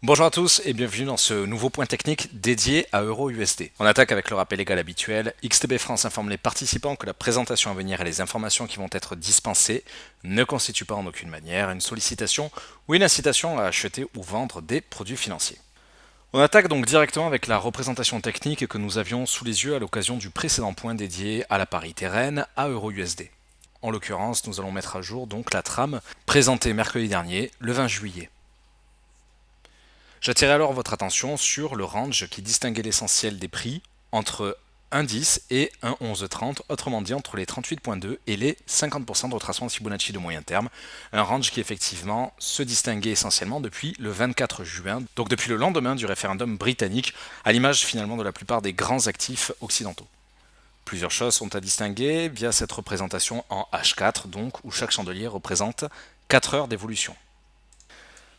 Bonjour à tous et bienvenue dans ce nouveau point technique dédié à EURUSD. On attaque avec le rappel légal habituel. XTB France informe les participants que la présentation à venir et les informations qui vont être dispensées ne constituent pas en aucune manière une sollicitation ou une incitation à acheter ou vendre des produits financiers. On attaque donc directement avec la représentation technique que nous avions sous les yeux à l'occasion du précédent point dédié à la parité reine à EURUSD. En l'occurrence, nous allons mettre à jour donc la trame présentée mercredi dernier, le 20 juillet. J'attirerai alors votre attention sur le range qui distinguait l'essentiel des prix entre 1,10 et 1,1130, autrement dit entre les 38,2 et les 50% de retracement de Fibonacci de moyen terme, un range qui effectivement se distinguait essentiellement depuis le 24 juin, donc depuis le lendemain du référendum britannique, à l'image finalement de la plupart des grands actifs occidentaux. Plusieurs choses sont à distinguer via cette représentation en H4, donc où chaque chandelier représente 4 heures d'évolution.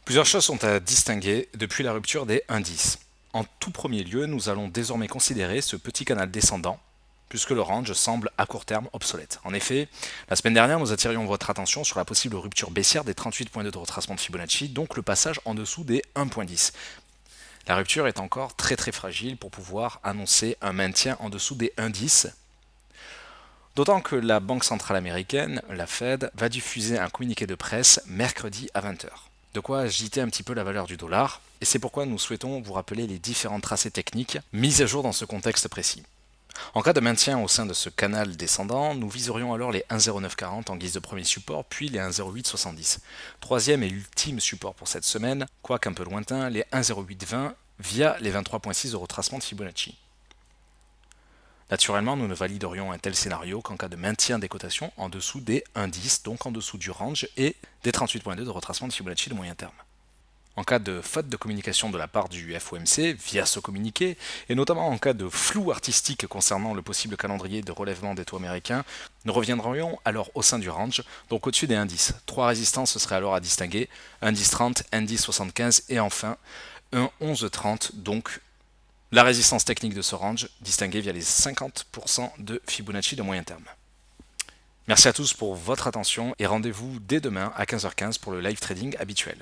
Plusieurs choses sont à distinguer depuis la rupture des indices. En tout premier lieu, nous allons désormais considérer ce petit canal descendant, puisque le range semble à court terme obsolète. En effet, la semaine dernière, nous attirions votre attention sur la possible rupture baissière des 38,2 de retracement de Fibonacci, donc le passage en dessous des 1,10. La rupture est encore très fragile pour pouvoir annoncer un maintien en dessous des 1,10. D'autant que la Banque centrale américaine, la Fed, va diffuser un communiqué de presse mercredi à 20h. De quoi agiter un petit peu la valeur du dollar, et c'est pourquoi nous souhaitons vous rappeler les différents tracés techniques mis à jour dans ce contexte précis. En cas de maintien au sein de ce canal descendant, nous viserions alors les 1,0940 en guise de premier support, puis les 1,0870. Troisième et ultime support pour cette semaine, quoique un peu lointain, les 1,0820 via les 23,6 de retracement de Fibonacci. Naturellement, nous ne validerions un tel scénario qu'en cas de maintien des cotations en dessous des 1,10, donc en dessous du range, et des 38,2 de retracement de Fibonacci de moyen terme. En cas de faute de communication de la part du FOMC via ce communiqué, et notamment en cas de flou artistique concernant le possible calendrier de relèvement des taux américains, nous reviendrions alors au sein du range, donc au-dessus des 1,10. Trois résistances seraient alors à distinguer, 1,1030, 1,1075 et enfin 1,1130, donc la résistance technique de ce range, distinguée via les 50% de Fibonacci de moyen terme. Merci à tous pour votre attention et rendez-vous dès demain à 15h15 pour le live trading habituel.